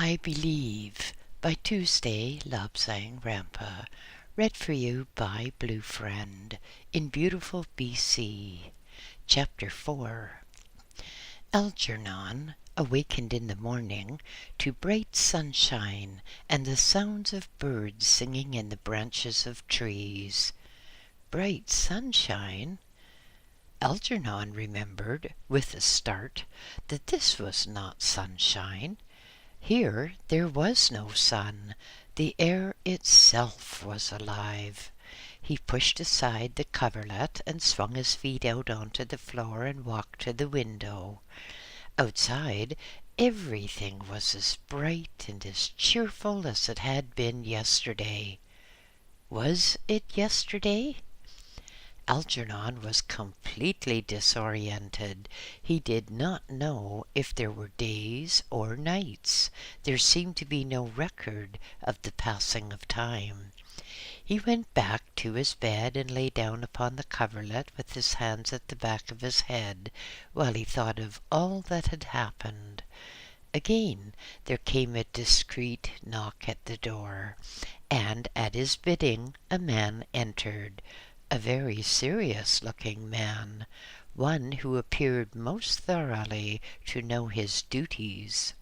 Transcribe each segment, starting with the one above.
I Believe by Tuesday Lobsang Rampa, read for you by BlueFriend in beautiful BC. Chapter 4. Algernon awakened in the morning to bright sunshine and the sounds of birds singing in the branches of trees. Bright sunshine? Algernon remembered, with a start, that this was not sunshine. Here there was no sun. The air itself was alive. He pushed aside the coverlet and swung his feet out onto the floor and walked to the window. Outside, everything was as bright and as cheerful as it had been yesterday. Was it yesterday? Algernon was completely disoriented. He did not know if there were days or nights. There seemed to be no record of the passing of time. He went back to his bed and lay down upon the coverlet with his hands at the back of his head while he thought of all that had happened. Again there came a discreet knock at the door, and at his bidding a man entered. A very serious-looking man, one who appeared most thoroughly to know his duties.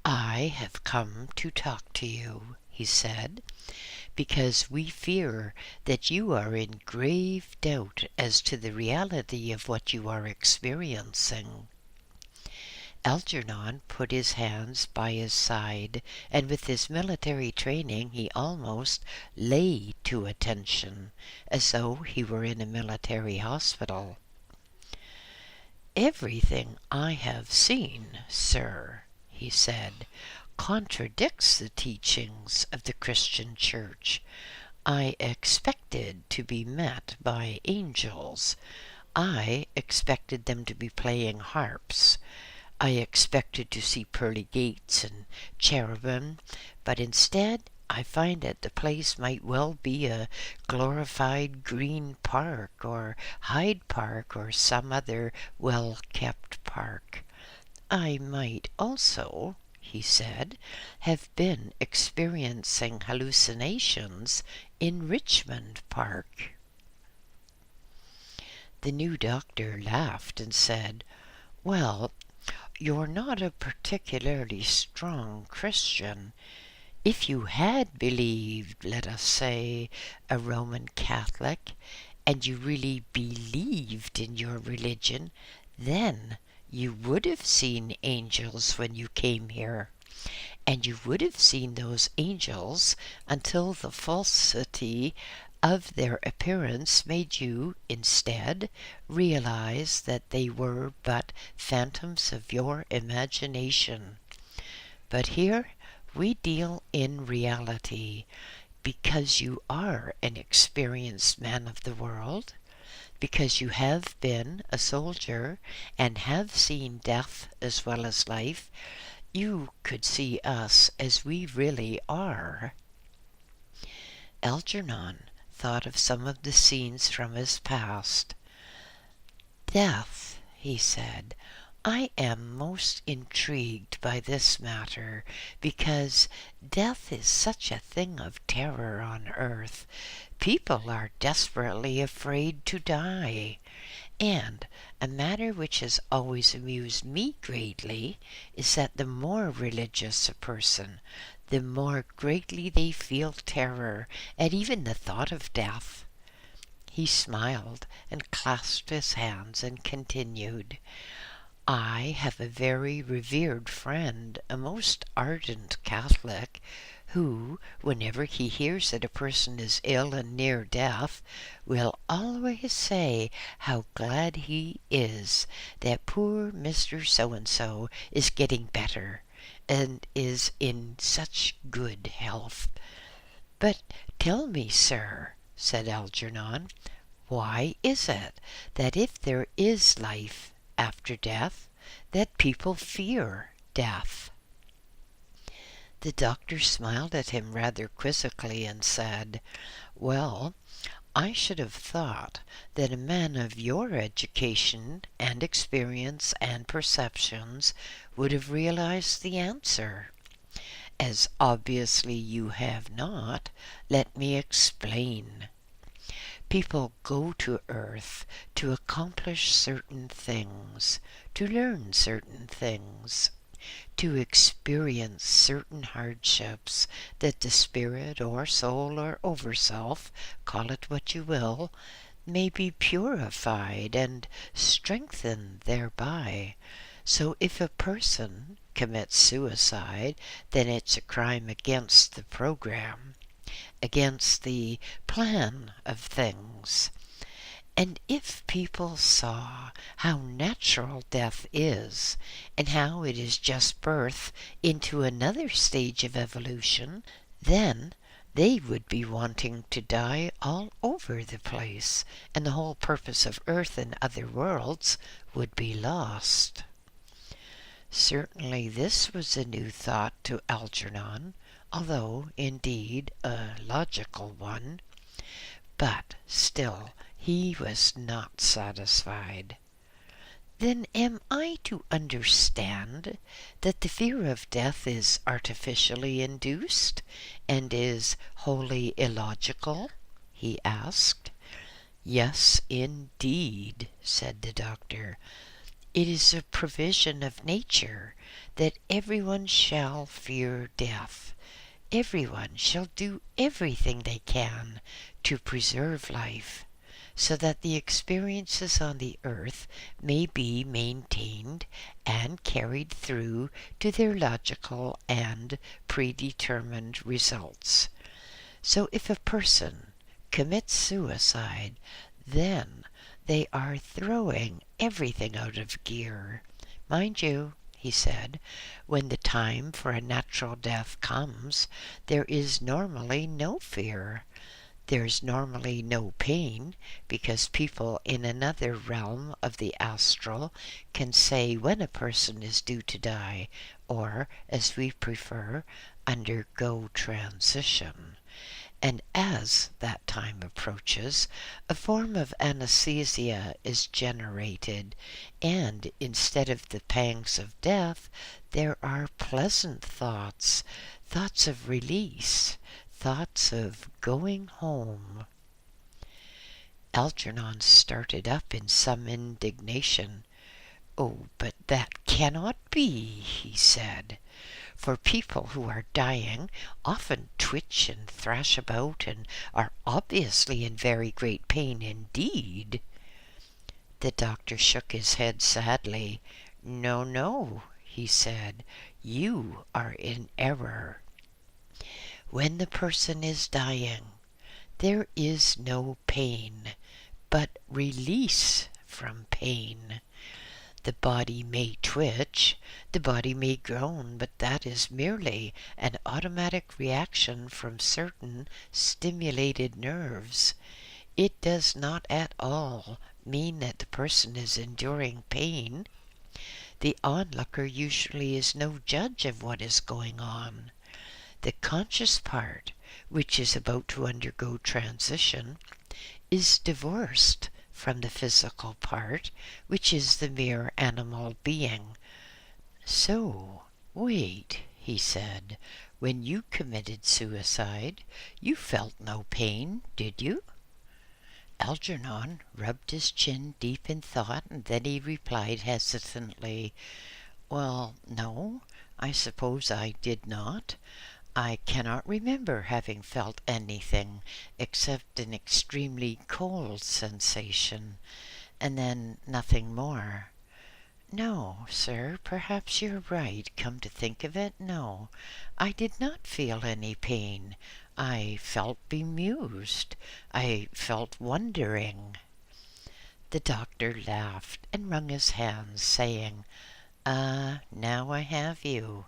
"I have come to talk to you," he said, "because we fear that you are in grave doubt as to the reality of what you are experiencing." Algernon put his hands by his side, and with his military training he almost lay to attention, as though he were in a military hospital. "Everything I have seen, sir," he said, "contradicts the teachings of the Christian Church. I expected to be met by angels. I expected them to be playing harps. I expected to see pearly gates and cherubim, but instead I find that the place might well be a glorified Green Park or Hyde Park or some other well-kept park. I might also," he said, "have been experiencing hallucinations in Richmond Park." The new doctor laughed and said, "Well, you're not a particularly strong Christian. If you had believed, let us say, a Roman Catholic, and you really believed in your religion, then you would have seen angels when you came here. And you would have seen those angels until the falsity of their appearance made you, instead, realize that they were but phantoms of your imagination. But here we deal in reality, because you are an experienced man of the world, because you have been a soldier and have seen death as well as life. You could see us as we really are." Algernon thought of some of the scenes from his past. "Death," he said. "I am most intrigued by this matter, because death is such a thing of terror on earth. People are desperately afraid to die. And a matter which has always amused me greatly is that the more religious a person, the more greatly they feel terror at even the thought of death." He smiled and clasped his hands and continued, "I have a very revered friend, a most ardent Catholic, who, whenever he hears that a person is ill and near death, will always say how glad he is that poor Mr. So-and-so is getting better and is in such good health." "But tell me, sir," said Algernon, "why is it that if there is life after death, that people fear death?" The doctor smiled at him rather quizzically and said, "Well, I should have thought that a man of your education and experience and perceptions would have realized the answer. As obviously you have not, let me explain. People go to Earth to accomplish certain things, to learn certain things, to experience certain hardships that the spirit or soul or overself, call it what you will, may be purified and strengthened thereby. So if a person commits suicide, then it's a crime against the program, against the plan of things. And if people saw how natural death is, and how it is just birth into another stage of evolution, then they would be wanting to die all over the place, and the whole purpose of Earth and other worlds would be lost. Certainly this was a new thought to Algernon, although indeed a logical one. But still he was not satisfied. Then am I to understand that the fear of death is artificially induced and is wholly illogical? He asked. Yes, indeed, said the doctor. It is a provision of nature that everyone shall fear death. Everyone shall do everything they can to preserve life, so that the experiences on the earth may be maintained and carried through to their logical and predetermined results. So if a person commits suicide, then they are throwing everything out of gear. Mind you, he said, when the time for a natural death comes, there is normally no fear. There's normally no pain, because people in another realm of the astral can say when a person is due to die, or, as we prefer, undergo transition. And as that time approaches, a form of anesthesia is generated, and instead of the pangs of death, there are pleasant thoughts, thoughts of release, thoughts of going home. Algernon started up in some indignation. Oh, but that cannot be, he said. For people who are dying often twitch and thrash about and are obviously in very great pain indeed. The doctor shook his head sadly. No, no, he said, you are in error. When the person is dying, there is no pain, but release from pain. The body may twitch, the body may groan, but that is merely an automatic reaction from certain stimulated nerves. It does not at all mean that the person is enduring pain. The onlooker usually is no judge of what is going on. The conscious part, which is about to undergo transition, is divorced from the physical part, which is the mere animal being. So, wait, he said, when you committed suicide, you felt no pain, did you? Algernon rubbed his chin deep in thought, and then he replied hesitantly, Well, no, I suppose I did not. I cannot remember having felt anything except an extremely cold sensation, and then nothing more. No, sir, perhaps you're right. Come to think of it, no, I did not feel any pain. I felt bemused. I felt wondering. The doctor laughed and wrung his hands, saying, Ah, now I have you.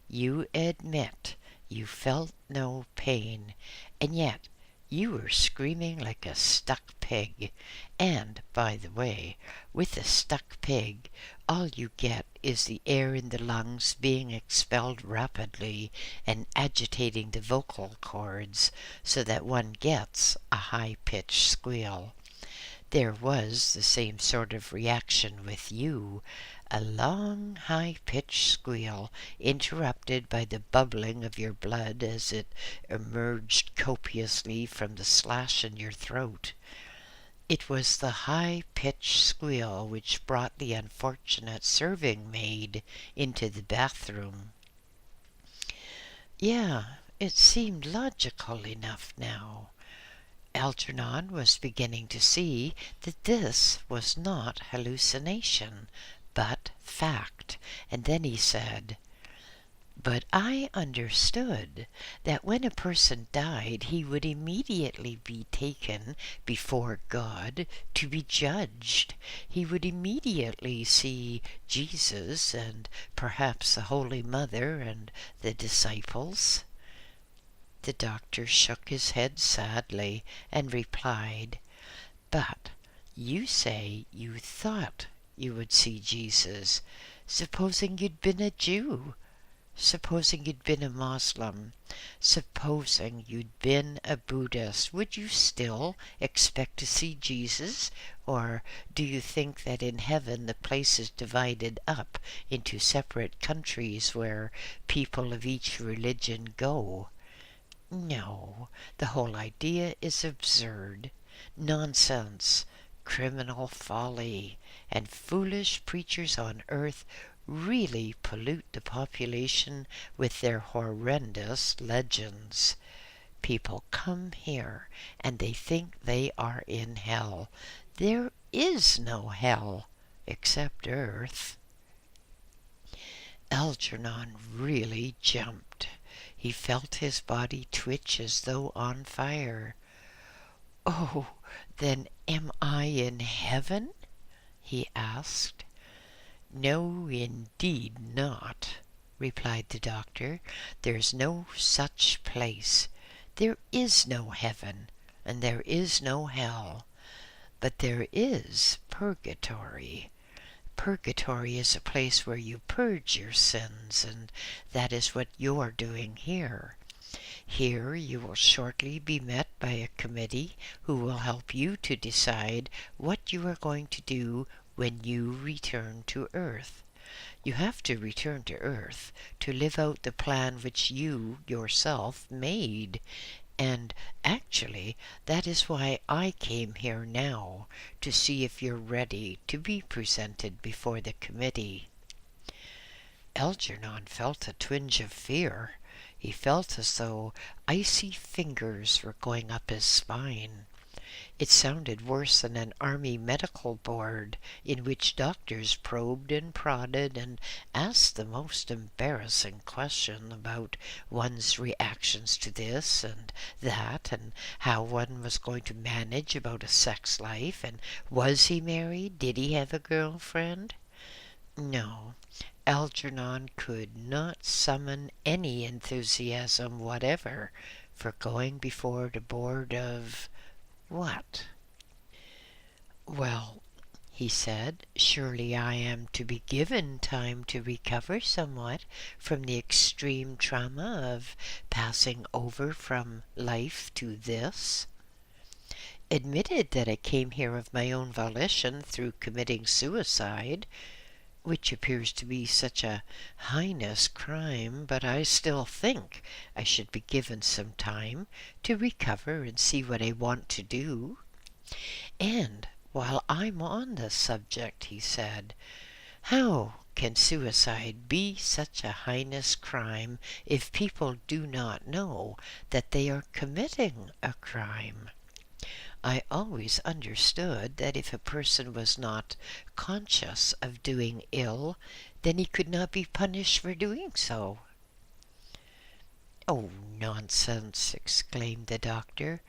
You admit you felt no pain, and yet You were screaming like a stuck pig. And, by the way, with a stuck pig, all you get is the air in the lungs being expelled rapidly and agitating the vocal cords so that one gets a high-pitched squeal. There was the same sort of reaction with you, a long, high-pitched squeal interrupted by the bubbling of your blood as it emerged copiously from the slash in your throat. It was the high-pitched squeal which brought the unfortunate serving maid into the bathroom. Yeah, it seemed logical enough now. Algernon was beginning to see that this was not hallucination, but fact, and then he said, "But I understood that when a person died, he would immediately be taken before God to be judged. He would immediately see Jesus and perhaps the Holy Mother and the disciples." The doctor shook his head sadly and replied, "But you say you thought you would see Jesus. Supposing you'd been a Jew? Supposing you'd been a Muslim? Supposing you'd been a Buddhist? Would you still expect to see Jesus? Or do you think that in heaven the place is divided up into separate countries where people of each religion go? No, the whole idea is absurd, nonsense, criminal folly, and foolish preachers on earth really pollute the population with their horrendous legends. People come here and they think they are in hell. There is no hell except earth." Algernon really jumped. He felt his body twitch as though on fire. "Oh, then am I in heaven?" he asked. "No, indeed not," replied the doctor. "There's no such place. There is no heaven, and there is no hell. But there is Purgatory. Purgatory is a place where you purge your sins, and that is what you're doing here. Here you will shortly be met by a committee who will help you to decide what you are going to do when you return to Earth. You have to return to Earth to live out the plan which you yourself made. And actually, that is why I came here now, to see if you're ready to be presented before the committee." Algernon felt a twinge of fear. He felt as though icy fingers were going up his spine. It sounded worse than an army medical board in which doctors probed and prodded and asked the most embarrassing question about one's reactions to this and that, and how one was going to manage about a sex life, and was he married, did he have a girlfriend? No, Algernon could not summon any enthusiasm whatever for going before the board of what? "Well," he said, "surely I am to be given time to recover somewhat from the extreme trauma of passing over from life to this. Admitted that I came here of my own volition through committing suicide, which appears to be such a heinous crime, but I still think I should be given some time to recover and see what I want to do. And while I'm on the subject," he said, "how can suicide be such a heinous crime if people do not know that they are committing a crime? I always understood that if a person was not conscious of doing ill, then he could not be punished for doing so." "Oh, nonsense!" exclaimed the doctor.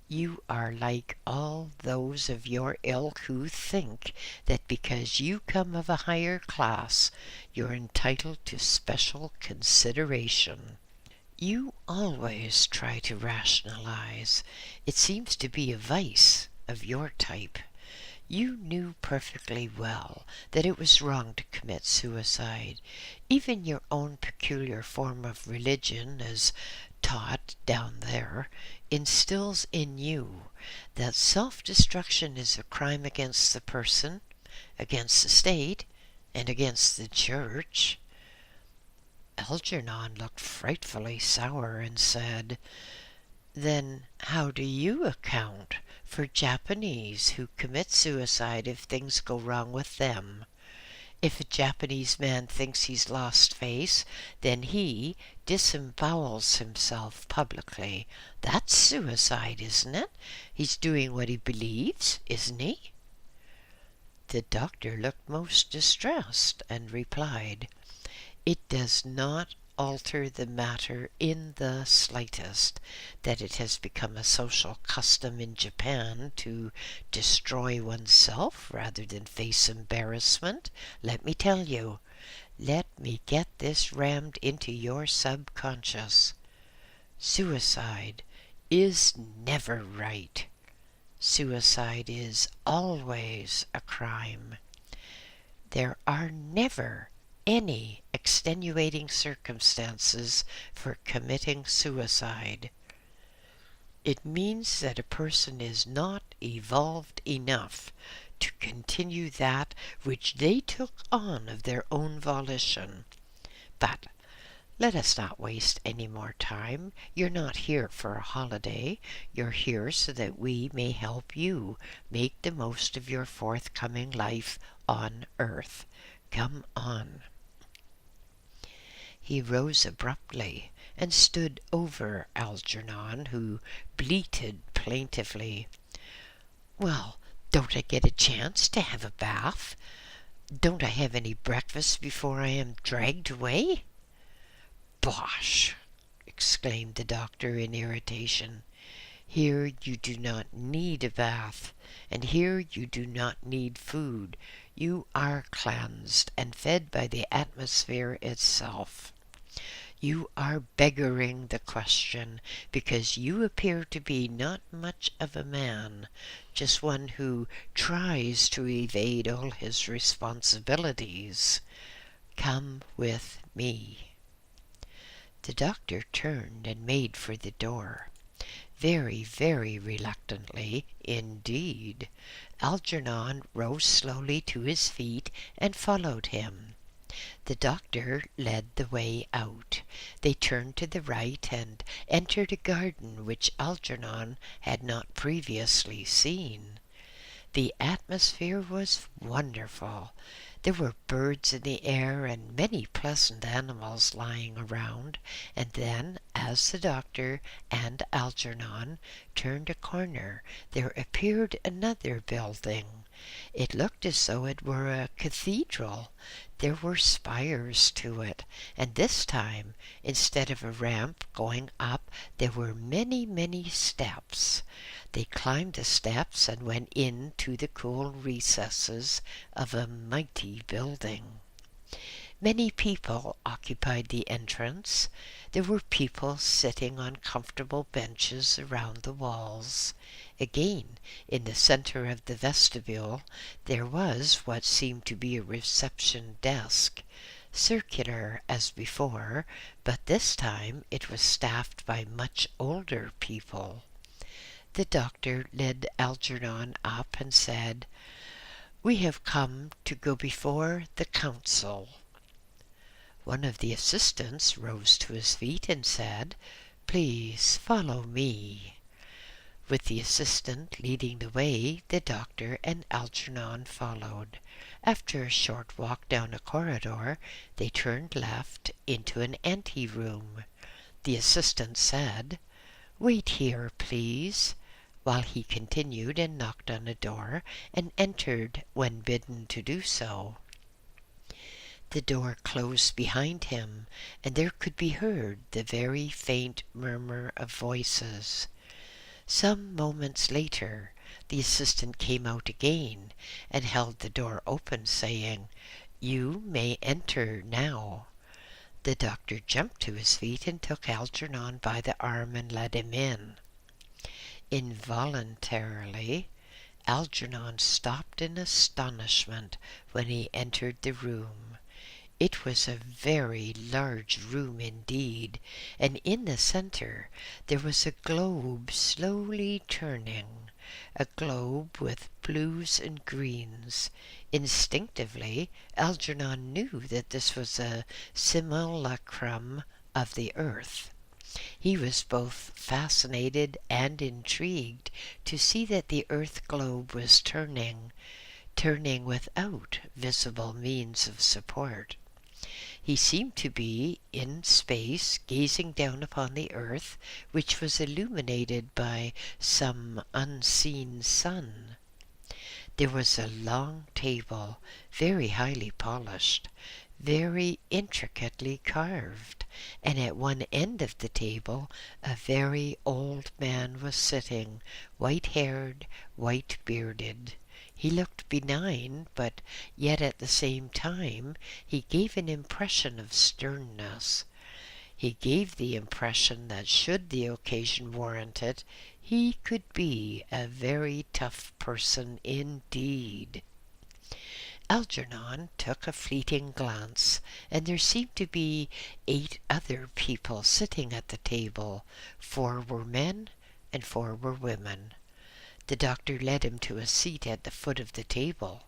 "You are like all those of your ilk who think that because you come of a higher class, you're entitled to special consideration. You always try to rationalize. It seems to be a vice of your type. You knew perfectly well that it was wrong to commit suicide. Even your own peculiar form of religion, as taught down there, instills in you that self-destruction is a crime against the person, against the state, and against the church. Algernon looked frightfully sour and said, "Then how do you account for Japanese who commit suicide if things go wrong with them? If a Japanese man thinks he's lost face, then he disembowels himself publicly. That's suicide, isn't it? He's doing what he believes, isn't he?" The doctor looked most distressed and replied, "It does not alter the matter in the slightest that it has become a social custom in Japan to destroy oneself rather than face embarrassment. Let me tell you. Let me get this rammed into your subconscious. Suicide is never right. Suicide is always a crime. There are never any extenuating circumstances for committing suicide. It means that a person is not evolved enough to continue that which they took on of their own volition. But let us not waste any more time. You're not here for a holiday. You're here so that we may help you make the most of your forthcoming life on Earth. Come on." He rose abruptly and stood over Algernon, who bleated plaintively, "Well, don't I get a chance to have a bath? Don't I have any breakfast before I am dragged away?" "Bosh!" exclaimed the doctor in irritation. "Here you do not need a bath, and here you do not need food. You are cleansed and fed by the atmosphere itself. You are beggaring the question because you appear to be not much of a man, just one who tries to evade all his responsibilities. Come with me." The doctor turned and made for the door. Very, very reluctantly indeed. Algernon rose slowly to his feet and followed him. The doctor led the way out. They turned to the right and entered a garden which Algernon had not previously seen. The atmosphere was wonderful. There were birds in the air and many pleasant animals lying around, and then, as the doctor and Algernon turned a corner, there appeared another building. It looked as though it were a cathedral. There were spires to it, and this time, instead of a ramp going up, there were many, many steps. They climbed the steps and went into the cool recesses of a mighty building. Many people occupied the entrance. There were people sitting on comfortable benches around the walls. Again, in the center of the vestibule, there was what seemed to be a reception desk, circular as before, but this time it was staffed by much older people. The doctor led Algernon up and said, "We have come to go before the council." One of the assistants rose to his feet and said, "Please follow me." With the assistant leading the way, the doctor and Algernon followed. After a short walk down a corridor, they turned left into an anteroom. The assistant said, "Wait here, please," while he continued and knocked on a door and entered when bidden to do so. The door closed behind him, and there could be heard the very faint murmur of voices. Some moments later, the assistant came out again and held the door open, saying, "You may enter now." The doctor jumped to his feet and took Algernon by the arm and led him in. Involuntarily, Algernon stopped in astonishment when he entered the room. It was a very large room indeed, and in the center there was a globe slowly turning, a globe with blues and greens. Instinctively, Algernon knew that this was a simulacrum of the earth. He was both fascinated and intrigued to see that the earth globe was turning without visible means of support. He seemed to be in space, gazing down upon the earth, which was illuminated by some unseen sun. There was a long table, very highly polished, very intricately carved, and at one end of the table a very old man was sitting, white-haired, white-bearded. He looked benign, but yet at the same time he gave an impression of sternness. He gave the impression that should the occasion warrant it, he could be a very tough person indeed. Algernon took a fleeting glance, and there seemed to be 8 other people sitting at the table. 4 were men and 4 were women. The doctor led him to a seat at the foot of the table.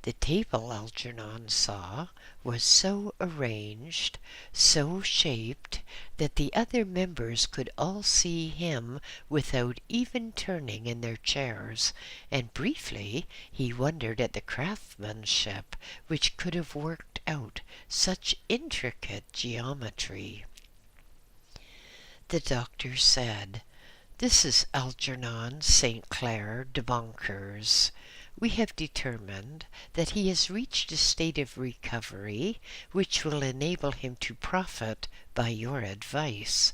The table, Algernon saw, was so arranged, so shaped, that the other members could all see him without even turning in their chairs, and briefly he wondered at the craftsmanship which could have worked out such intricate geometry. The doctor said, "This is Algernon St. Clair de Bonkers. We have determined that he has reached a state of recovery which will enable him to profit by your advice.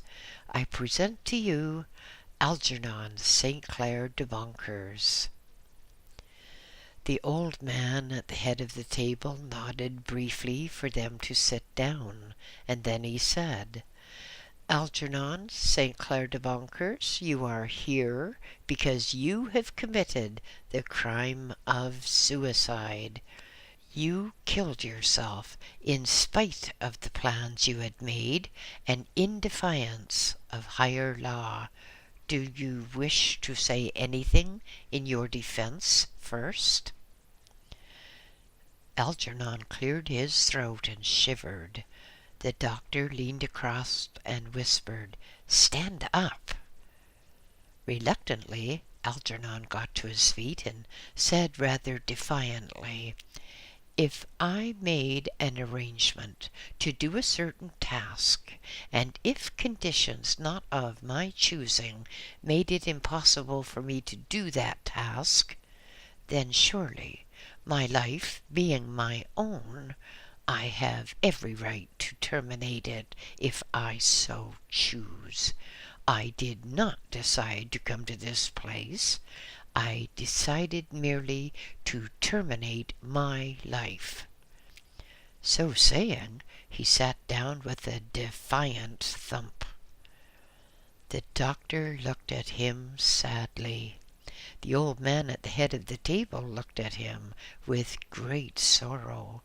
I present to you Algernon St. Clair de Bonkers." The old man at the head of the table nodded briefly for them to sit down, and then he said, "Algernon St. Clair de Bonkers, you are here because you have committed the crime of suicide. You killed yourself in spite of the plans you had made and in defiance of higher law. Do you wish to say anything in your defense first?" Algernon cleared his throat and shivered. The doctor leaned across and whispered, "Stand up." Reluctantly, Algernon got to his feet and said rather defiantly, "If I made an arrangement to do a certain task, and if conditions not of my choosing made it impossible for me to do that task, then surely, my life being my own, I have every right to terminate it if I so choose. I did not decide to come to this place. I decided merely to terminate my life." So saying, he sat down with a defiant thump. The doctor looked at him sadly. The old man at the head of the table looked at him with great sorrow,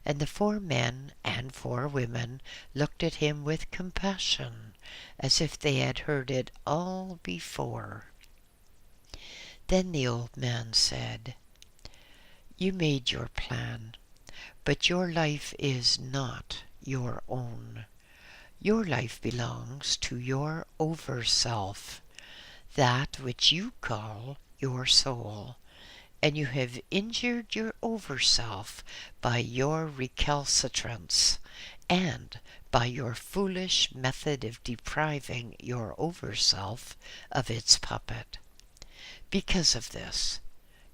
and the 4 men and 4 women looked at him with compassion, as if they had heard it all before. Then the old man said, "You made your plan, but your life is not your own. Your life belongs to your over-self, that which you call your soul, and you have injured your over-self by your recalcitrance and by your foolish method of depriving your over-self of its puppet. Because of this,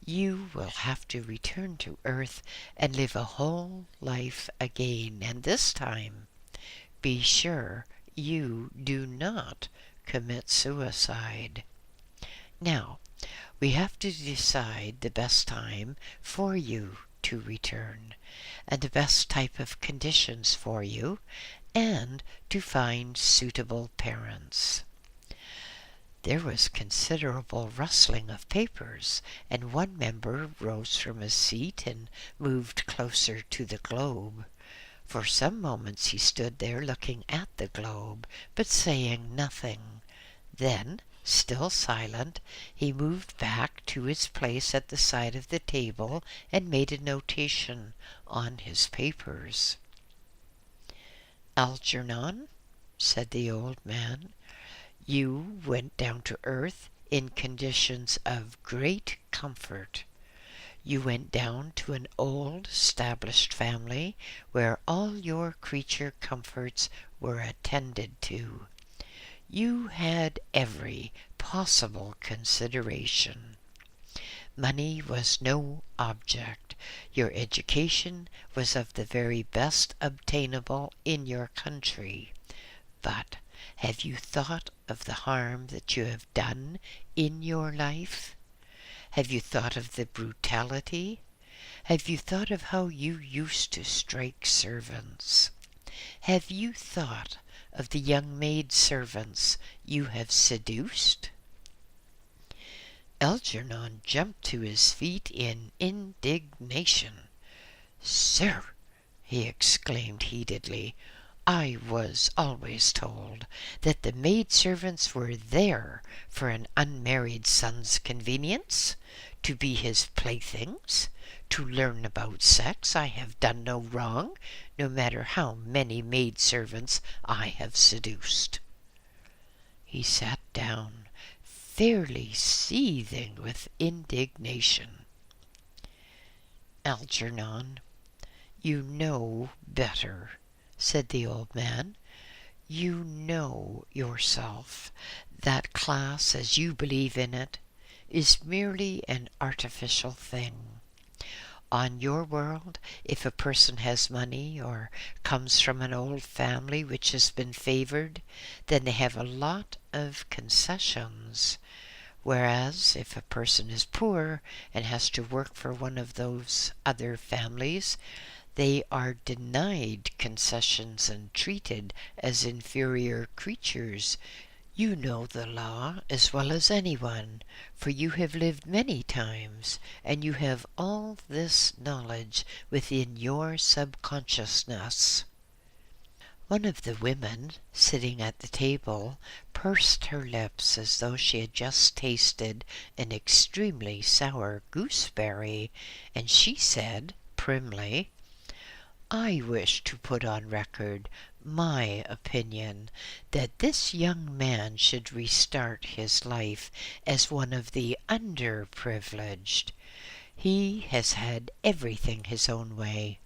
you will have to return to earth and live a whole life again, and this time, be sure you do not commit suicide. Now, we have to decide the best time for you to return, and the best type of conditions for you, and to find suitable parents. There was considerable rustling of papers, and one member rose from his seat and moved closer to the globe. For some moments he stood there looking at the globe, but saying nothing. Then, still silent, he moved back to his place at the side of the table and made a notation on his papers. "Algernon," said the old man, "you went down to earth in conditions of great comfort. You went down to an old established family where all your creature comforts were attended to. You had every possible consideration. Money was no object. Your education was of the very best obtainable in your country. But have you thought of the harm that you have done in your life? Have you thought of the brutality? Have you thought of how you used to strike servants? Have you thought of the young maid servants you have seduced?" Algernon jumped to his feet in indignation. "Sir," he exclaimed heatedly, "I was always told that the maidservants were there for an unmarried son's convenience, to be his playthings, to learn about sex. I have done no wrong, no matter how many maidservants I have seduced." He sat down, fairly seething with indignation. "Algernon, you know better," said the old man. "You know yourself that class, as you believe in it, is merely an artificial thing. On your world, if a person has money or comes from an old family which has been favored, then they have a lot of concessions. Whereas if a person is poor and has to work for one of those other families, they are denied concessions and treated as inferior creatures. You know the law as well as anyone, for you have lived many times, and you have all this knowledge within your subconsciousness." One of the women sitting at the table pursed her lips as though she had just tasted an extremely sour gooseberry, and she said primly, "I wish to put on record my opinion that this young man should restart his life as one of the underprivileged. He has had everything his own way.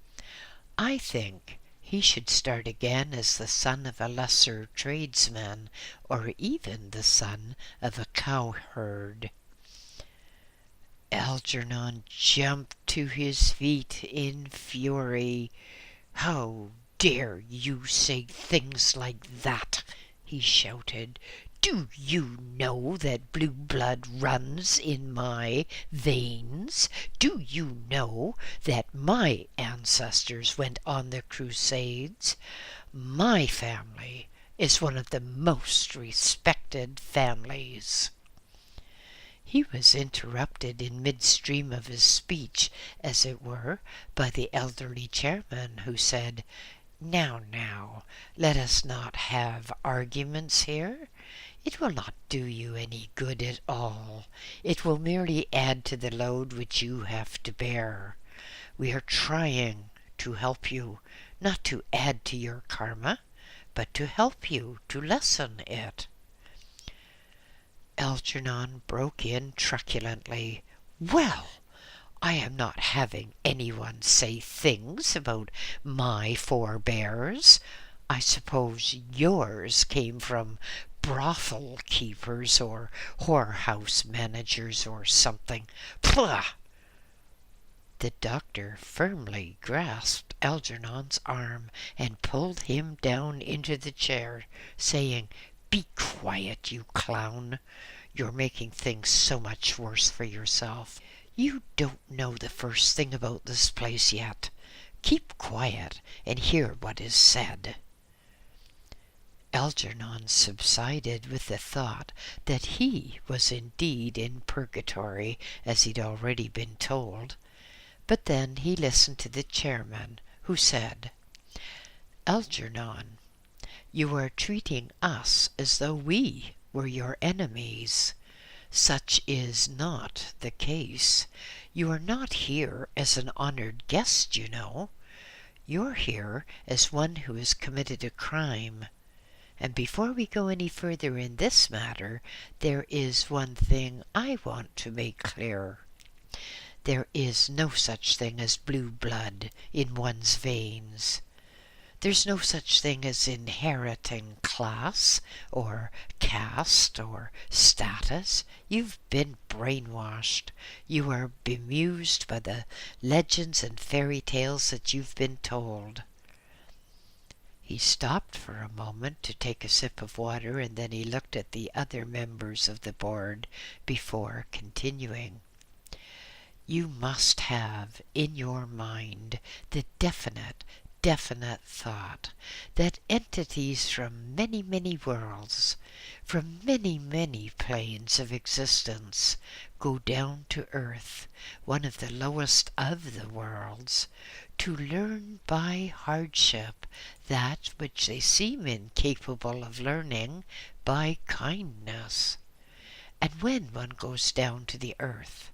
I think he should start again as the son of a lesser tradesman, or even the son of a cowherd." Algernon jumped to his feet in fury. "How dare you say things like that?" he shouted. "Do you know that blue blood runs in my veins? Do you know that my ancestors went on the Crusades? My family is one of the most respected families." He was interrupted in midstream of his speech, as it were, by the elderly chairman, who said, Now, let us not have arguments here. It will not do you any good at all. It will merely add to the load which you have to bear. We are trying to help you, not to add to your karma, but to help you to lessen it." Algernon broke in truculently, "Well, I am not having anyone say things about my forebears. I suppose yours came from brothel keepers or whorehouse managers or something. Pah!" The doctor firmly grasped Algernon's arm and pulled him down into the chair, saying, "Be quiet, you clown. You're making things so much worse for yourself. You don't know the first thing about this place yet. Keep quiet and hear what is said." Algernon subsided with the thought that he was indeed in purgatory, as he'd already been told. But then he listened to the chairman, who said, "Algernon, you are treating us as though we were your enemies. Such is not the case. You are not here as an honored guest, you know. You're here as one who has committed a crime. And before we go any further in this matter, there is one thing I want to make clear. There is no such thing as blue blood in one's veins. There's no such thing as inheriting class or caste or status. You've been brainwashed. You are bemused by the legends and fairy tales that you've been told." He stopped for a moment to take a sip of water, and then he looked at the other members of the board before continuing. "You must have in your mind the definite thought that entities from many, many worlds, from many, many planes of existence, go down to earth, one of the lowest of the worlds, to learn by hardship that which they seem incapable of learning by kindness. And when one goes down to the earth,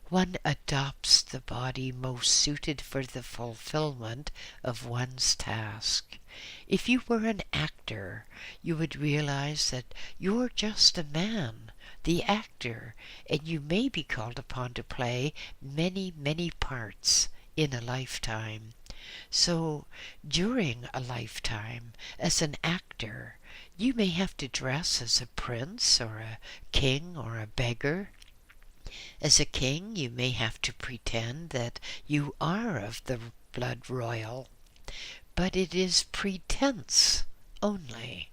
one adopts the body most suited for the fulfillment of one's task. If you were an actor, you would realize that you're just a man, the actor, and you may be called upon to play many, many parts in a lifetime. So, during a lifetime, as an actor, you may have to dress as a prince or a king or a beggar. As a king, you may have to pretend that you are of the blood royal, but it is pretense only.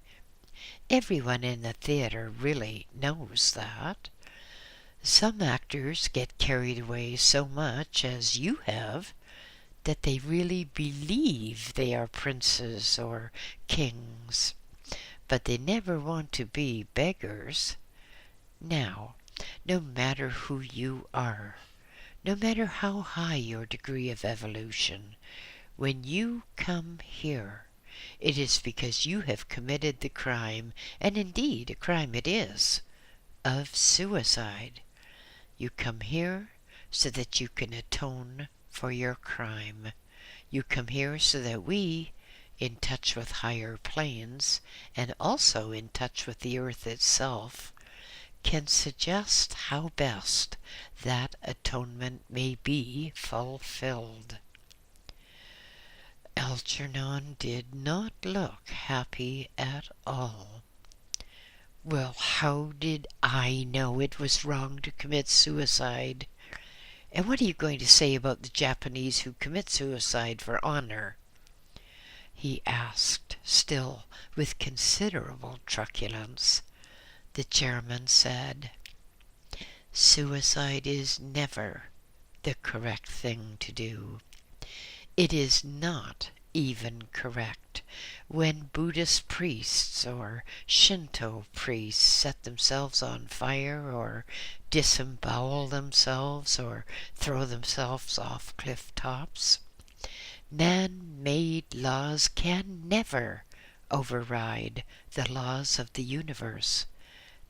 Everyone in the theater really knows that. Some actors get carried away so much, as you have, that they really believe they are princes or kings, but they never want to be beggars. Now, no matter who you are, no matter how high your degree of evolution, when you come here, it is because you have committed the crime, and indeed a crime it is, of suicide. You come here so that you can atone for your crime. You come here so that we, in touch with higher planes, and also in touch with the earth itself, can suggest how best that atonement may be fulfilled." Algernon did not look happy at all. "Well, how did I know it was wrong to commit suicide? And what are you going to say about the Japanese who commit suicide for honor?" he asked, still with considerable truculence. The chairman said, "Suicide is never the correct thing to do. It is not even correct when Buddhist priests or Shinto priests set themselves on fire or disembowel themselves or throw themselves off cliff tops. Man-made laws can never override the laws of the universe.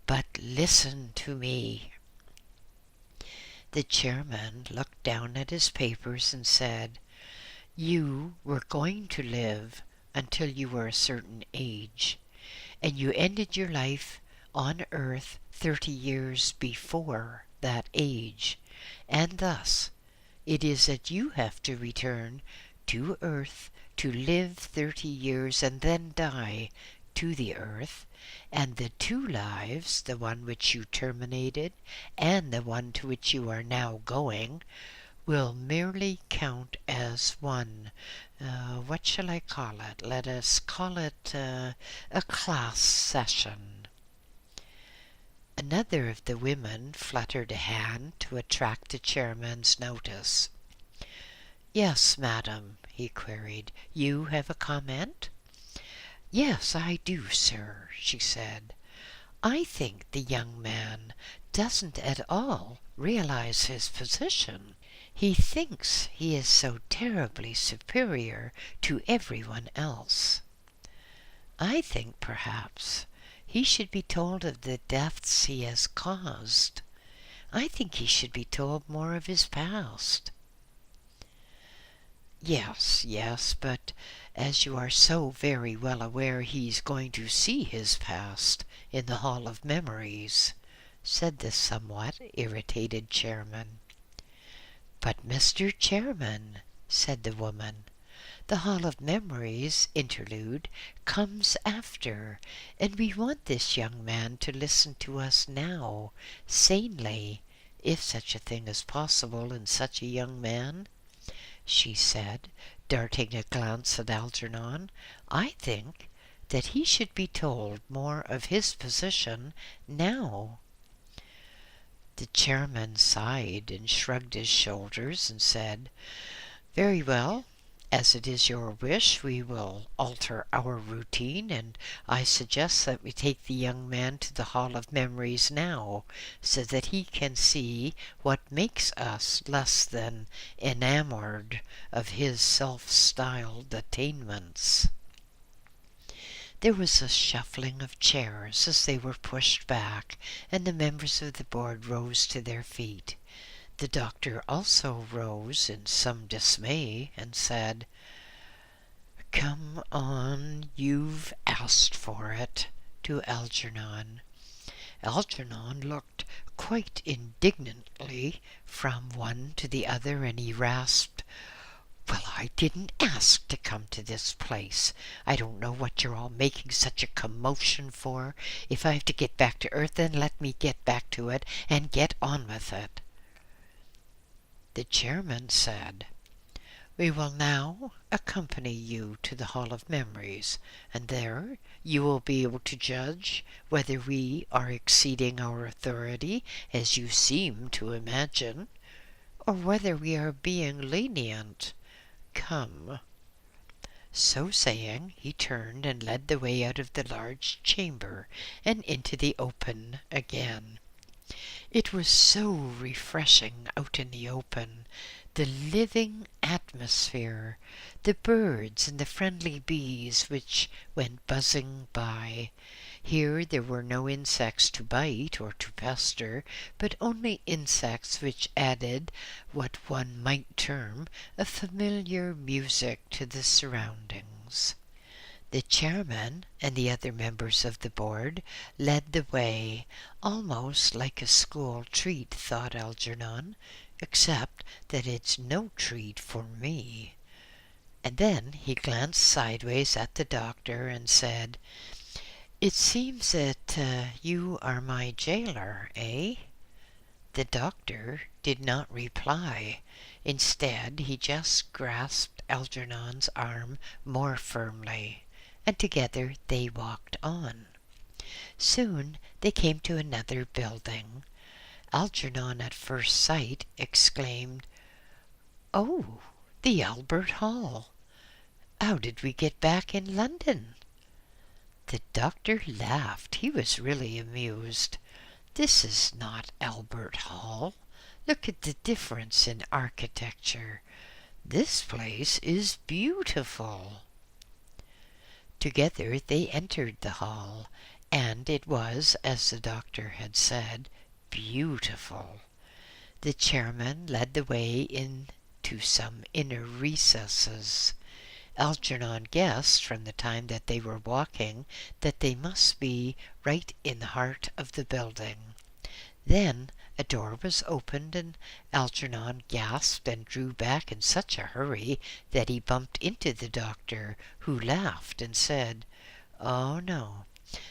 But listen to me." The chairman looked down at his papers and said, "You were going to live until you were a certain age, and you ended your life on earth 30 years before that age, and thus it is that you have to return to earth to live 30 years and then die to the earth, and the two lives, the one which you terminated and the one to which you are now going, will merely count as one. What shall I call it? Let us call it a class session." Another of the women fluttered a hand to attract the chairman's notice. "Yes, madam," he queried. "You have a comment?" "Yes, I do, sir," she said. "I think the young man doesn't at all realize his position. He thinks he is so terribly superior to everyone else. I think perhaps he should be told of the deaths he has caused. I think he should be told more of his past." "Yes, yes, but as you are so very well aware he's going to see his past in the Hall of Memories," said the somewhat irritated chairman. "But, Mr. Chairman," said the woman, "the Hall of Memories interlude comes after, and we want this young man to listen to us now, sanely, if such a thing is possible in such a young man," she said, darting a glance at Algernon. "I think that he should be told more of his position now." The chairman sighed and shrugged his shoulders and said, "Very well. As it is your wish, we will alter our routine, and I suggest that we take the young man to the Hall of Memories now, so that he can see what makes us less than enamored of his self-styled attainments." There was a shuffling of chairs as they were pushed back, and the members of the board rose to their feet. The doctor also rose in some dismay and said, "Come on, you've asked for it," to Algernon. Algernon looked quite indignantly from one to the other, and he rasped, "Well, I didn't ask to come to this place. I don't know what you're all making such a commotion for. If I have to get back to Earth, then let me get back to it and get on with it." The chairman said, "We will now accompany you to the Hall of Memories, and there you will be able to judge whether we are exceeding our authority, as you seem to imagine, or whether we are being lenient. Come." So saying, he turned and led the way out of the large chamber and into the open again. It was so refreshing out in the open, the living atmosphere, the birds and the friendly bees which went buzzing by. Here there were no insects to bite or to pester, but only insects which added what one might term a familiar music to the surroundings. The chairman and the other members of the board led the way, almost like a school treat, thought Algernon, except that it's no treat for me. And then he glanced sideways at the doctor and said, "It seems that you are my jailer, eh?" The doctor did not reply. Instead, he just grasped Algernon's arm more firmly, and together they walked on. Soon they came to another building. Algernon at first sight exclaimed, "Oh, the Albert Hall! How did we get back in London?" The doctor laughed. He was really amused. "This is not Albert Hall. Look at the difference in architecture. This place is beautiful." Together they entered the hall, and it was, as the doctor had said, beautiful. The chairman led the way into some inner recesses. Algernon guessed from the time that they were walking that they must be right in the heart of the building. Then a door was opened, and Algernon gasped and drew back in such a hurry that he bumped into the doctor, who laughed and said, "Oh, no,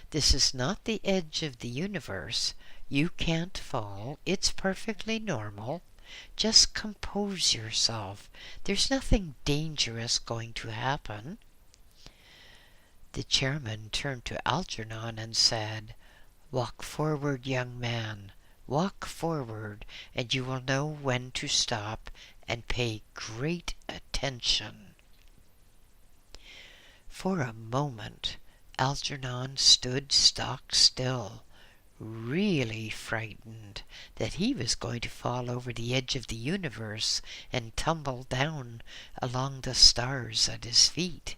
this is not the edge of the universe. You can't fall. It's perfectly normal. Just compose yourself. There's nothing dangerous going to happen." The chairman turned to Algernon and said, "Walk forward, young man. Walk forward, and you will know when to stop, and pay great attention." For a moment Algernon stood stock still, really frightened that he was going to fall over the edge of the universe and tumble down along the stars at his feet.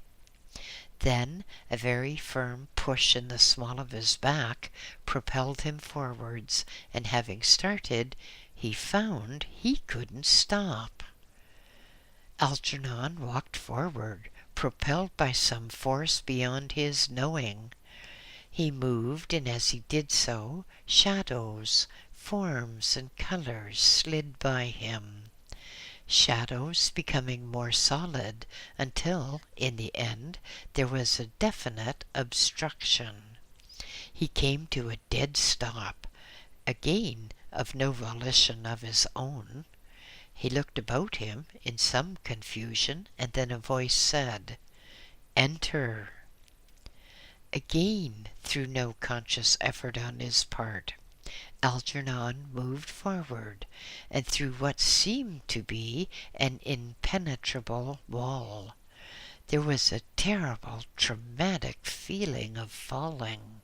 Then a very firm push in the small of his back propelled him forwards, and having started, he found he couldn't stop. Algernon walked forward, propelled by some force beyond his knowing. He moved, and as he did so, shadows, forms, and colors slid by him. Shadows becoming more solid until, in the end, there was a definite obstruction. He came to a dead stop, again of no volition of his own. He looked about him in some confusion, and then a voice said, "Enter." Again, through no conscious effort on his part, Algernon moved forward, and through what seemed to be an impenetrable wall. There was a terrible, traumatic feeling of falling.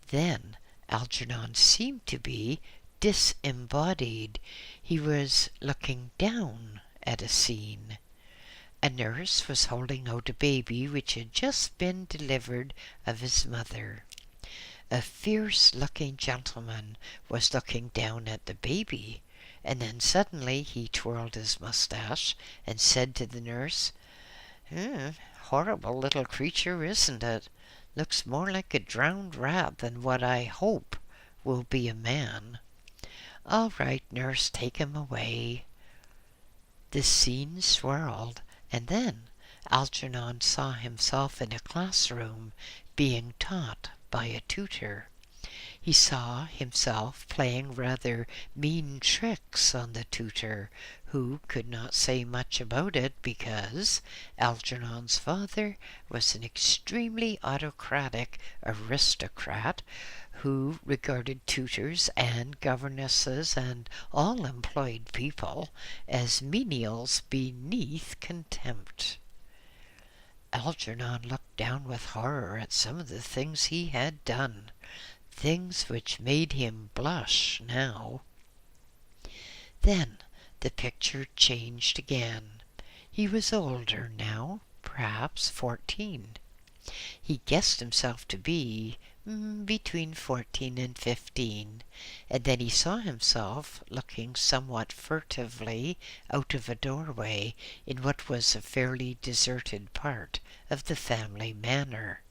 Then Algernon seemed to be disembodied. He was looking down at a scene. A nurse was holding out a baby which had just been delivered of his mother. A fierce-looking gentleman was looking down at the baby, and then suddenly he twirled his mustache and said to the nurse, "Horrible little creature, isn't it? Looks more like a drowned rat than what I hope will be a man. All right, nurse, take him away." The scene swirled, and then Algernon saw himself in a classroom being taught by a tutor. He saw himself playing rather mean tricks on the tutor, who could not say much about it because Algernon's father was an extremely autocratic aristocrat who regarded tutors and governesses and all employed people as menials beneath contempt. Algernon looked down with horror at some of the things he had done, things which made him blush now. Then the picture changed again. He was older now, perhaps 14. He guessed himself to be between 14 and 15, and then he saw himself looking somewhat furtively out of a doorway in what was a fairly deserted part of the family manor.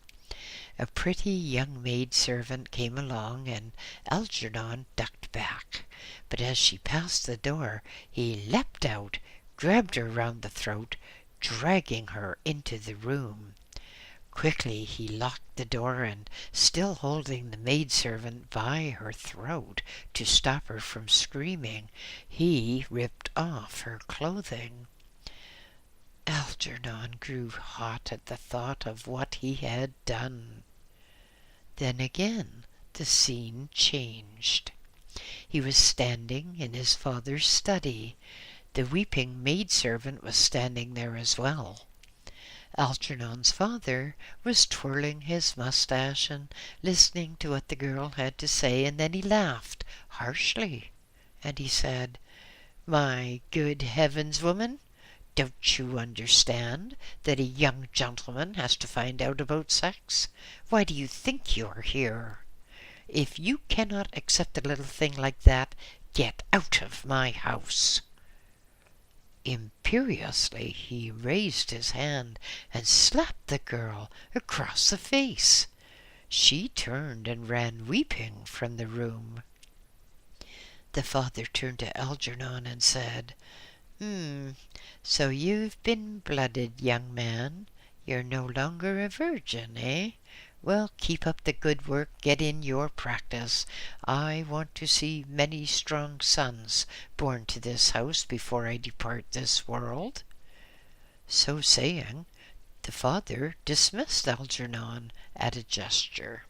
A pretty young maidservant came along, and Algernon ducked back, but as she passed the door he leapt out, grabbed her round the throat, dragging her into the room. Quickly he locked the door, and still holding the maidservant by her throat to stop her from screaming, he ripped off her clothing. Algernon grew hot at the thought of what he had done. Then again the scene changed. He was standing in his father's study. The weeping maidservant was standing there as well. Algernon's father was twirling his mustache and listening to what the girl had to say, and then he laughed harshly, and he said, "My good heavens, woman, don't you understand that a young gentleman has to find out about sex? Why do you think you're here? If you cannot accept a little thing like that, get out of my house." Imperiously he raised his hand and slapped the girl across the face. She turned and ran weeping from the room. The father turned to Algernon and said, "So you've been blooded, young man. You're no longer a virgin, eh? Well, keep up the good work, get in your practice. I want to see many strong sons born to this house before I depart this world." So saying, the father dismissed Algernon at a gesture.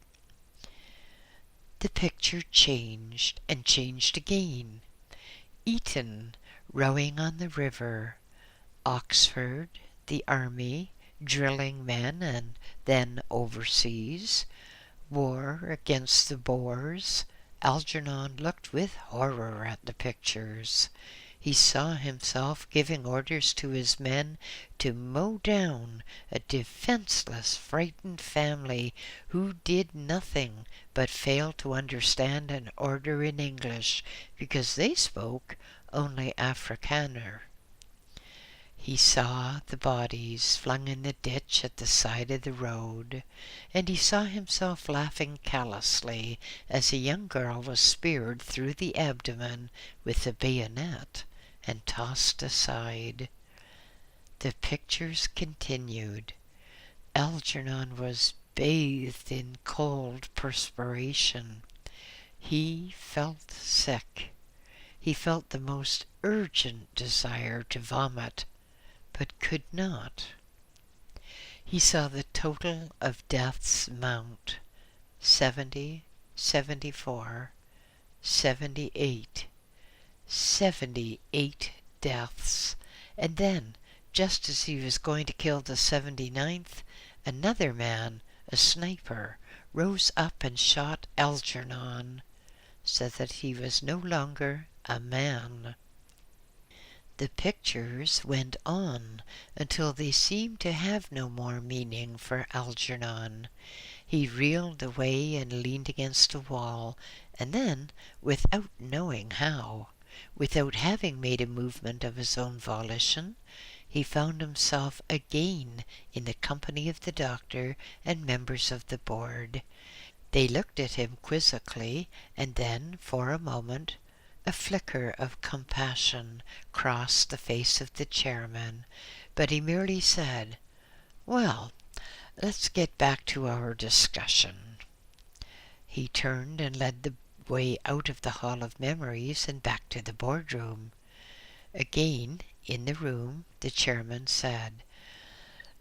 The picture changed and changed again. Eton, rowing on the river, Oxford, the army, drilling men and then overseas, war against the Boers. Algernon looked with horror at the pictures. He saw himself giving orders to his men to mow down a defenseless, frightened family who did nothing but fail to understand an order in English because they spoke only Afrikaner. He saw the bodies flung in the ditch at the side of the road, and he saw himself laughing callously as a young girl was speared through the abdomen with a bayonet and tossed aside. The pictures continued. Algernon was bathed in cold perspiration. He felt sick. He felt the most urgent desire to vomit, but could not. He saw the total of deaths mount: 70, 74, 78. 78 deaths. And then, just as he was going to kill the 79th, another man, a sniper, rose up and shot Algernon, so that he was no longer a man. The pictures went on until they seemed to have no more meaning for Algernon. He reeled away and leaned against a wall, and then, without knowing how, without having made a movement of his own volition, he found himself again in the company of the doctor and members of the board. They looked at him quizzically, and then, for a moment, a flicker of compassion crossed the face of the chairman, but he merely said, "Well, let's get back to our discussion." He turned and led the way out of the Hall of Memories and back to the boardroom. Again, in the room, the chairman said,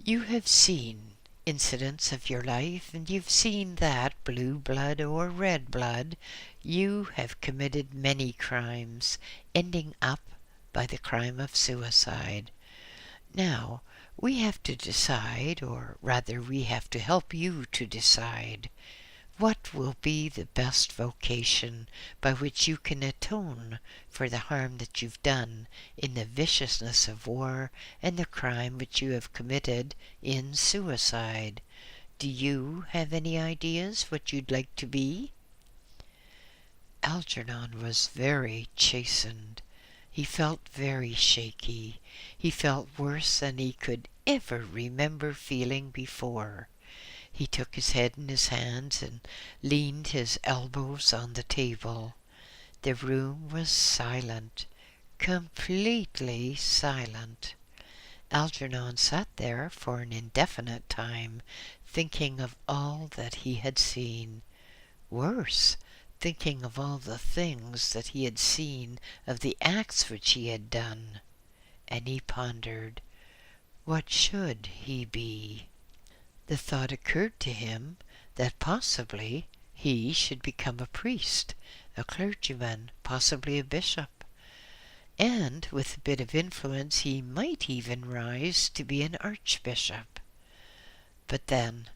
"You have seen incidents of your life, and you've seen that, blue blood or red blood, you have committed many crimes, ending up by the crime of suicide. Now, we have to decide, or rather we have to help you to decide, what will be the best vocation by which you can atone for the harm that you've done in the viciousness of war and the crime which you have committed in suicide. Do you have any ideas what you'd like to be?" Algernon was very chastened. He felt very shaky. He felt worse than he could ever remember feeling before. He took his head in his hands and leaned his elbows on the table. The room was silent, completely silent. Algernon sat there for an indefinite time, thinking of all that he had seen. Worse, thinking of all the things that he had seen, of the acts which he had done. And he pondered, what should he be? The thought occurred to him that possibly he should become a priest, a clergyman, possibly a bishop, and with a bit of influence he might even rise to be an archbishop. But then,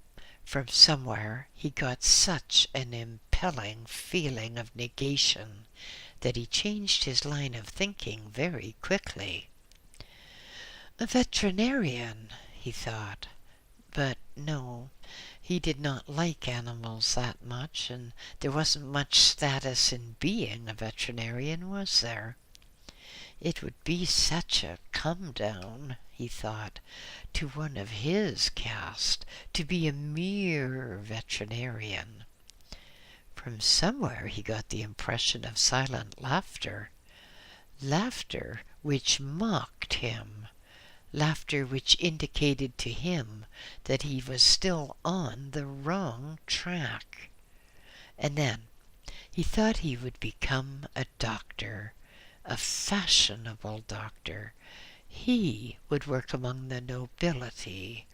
from somewhere, he got such an impelling feeling of negation that he changed his line of thinking very quickly. A veterinarian, he thought. But no, he did not like animals that much, and there wasn't much status in being a veterinarian, was there? It would be such a come-down, he thought, to one of his caste, to be a mere veterinarian. From somewhere he got the impression of silent laughter, laughter which mocked him, laughter which indicated to him that he was still on the wrong track. And then he thought he would become a doctor, a fashionable doctor. He would work among the nobility,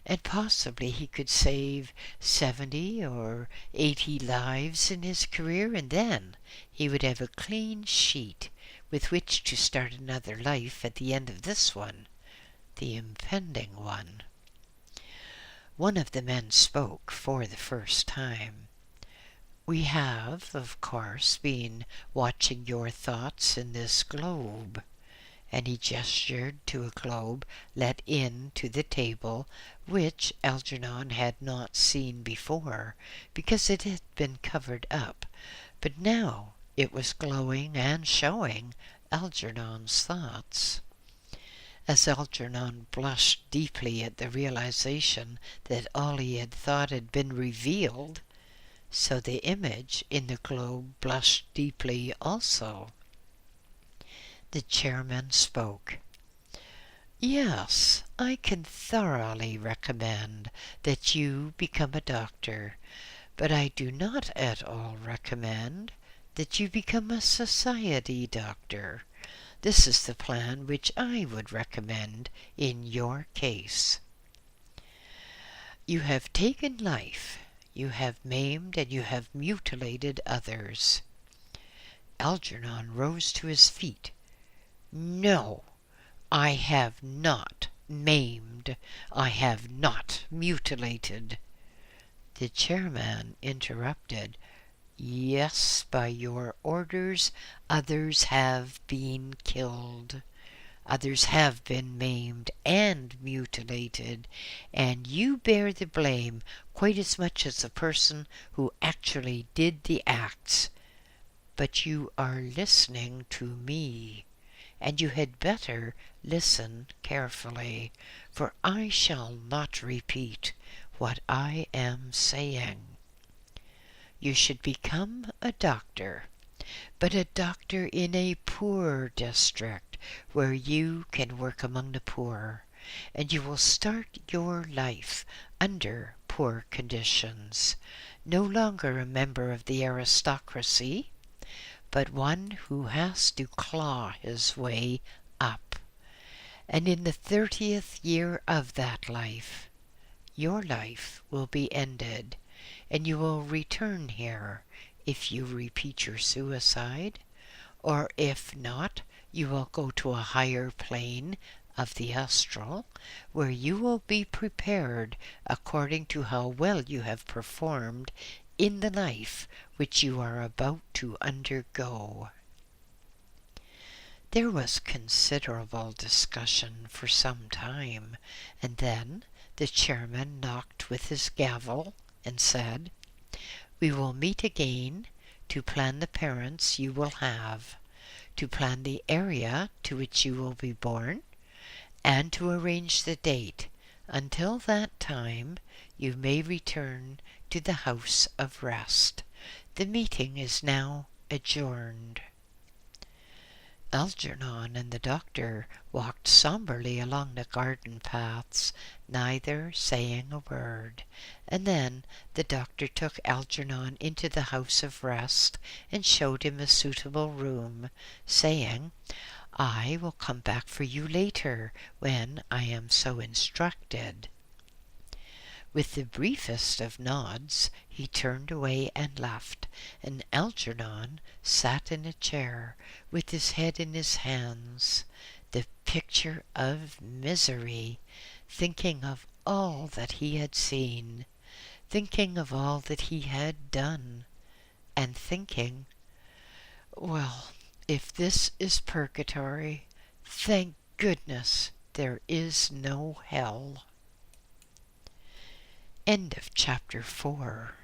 and possibly he could save 70 or 80 lives in his career, and then he would have a clean sheet with which to start another life at the end of this one, the impending one. One of the men spoke for the first time. "We have, of course, been watching your thoughts in this globe." And he gestured to a globe let into the table, which Algernon had not seen before, because it had been covered up, but now it was glowing and showing Algernon's thoughts. As Algernon blushed deeply at the realization that all he had thought had been revealed, so the image in the globe blushed deeply also. The chairman spoke. "Yes, I can thoroughly recommend that you become a doctor, but I do not at all recommend that you become a society doctor. This is the plan which I would recommend in your case. You have taken life, you have maimed and you have mutilated others." Algernon rose to his feet. "No, I have not maimed, I have not mutilated." The chairman interrupted. "Yes, by your orders, others have been killed. Others have been maimed and mutilated, and you bear the blame quite as much as the person who actually did the acts. But you are listening to me, and you had better listen carefully, for I shall not repeat what I am saying. You should become a doctor, but a doctor in a poor district where you can work among the poor, and you will start your life under poor conditions, no longer a member of the aristocracy, but one who has to claw his way up. And in the 30th year of that life, your life will be ended, and you will return here if you repeat your suicide, or if not, you will go to a higher plane of the astral, where you will be prepared according to how well you have performed in the life which you are about to undergo." There was considerable discussion for some time, and then the chairman knocked with his gavel and said, "We will meet again to plan the parents you will have, to plan the area to which you will be born, and to arrange the date. Until that time, you may return to the house of rest. The meeting is now adjourned." Algernon and the doctor walked somberly along the garden paths, neither saying a word, and then the doctor took Algernon into the house of rest and showed him a suitable room, saying, "I will come back for you later, when I am so instructed." With the briefest of nods, he turned away and left, and Algernon sat in a chair with his head in his hands, the picture of misery, thinking of all that he had seen, thinking of all that he had done, and thinking, "Well, if this is purgatory, thank goodness there is no hell." End of chapter 4.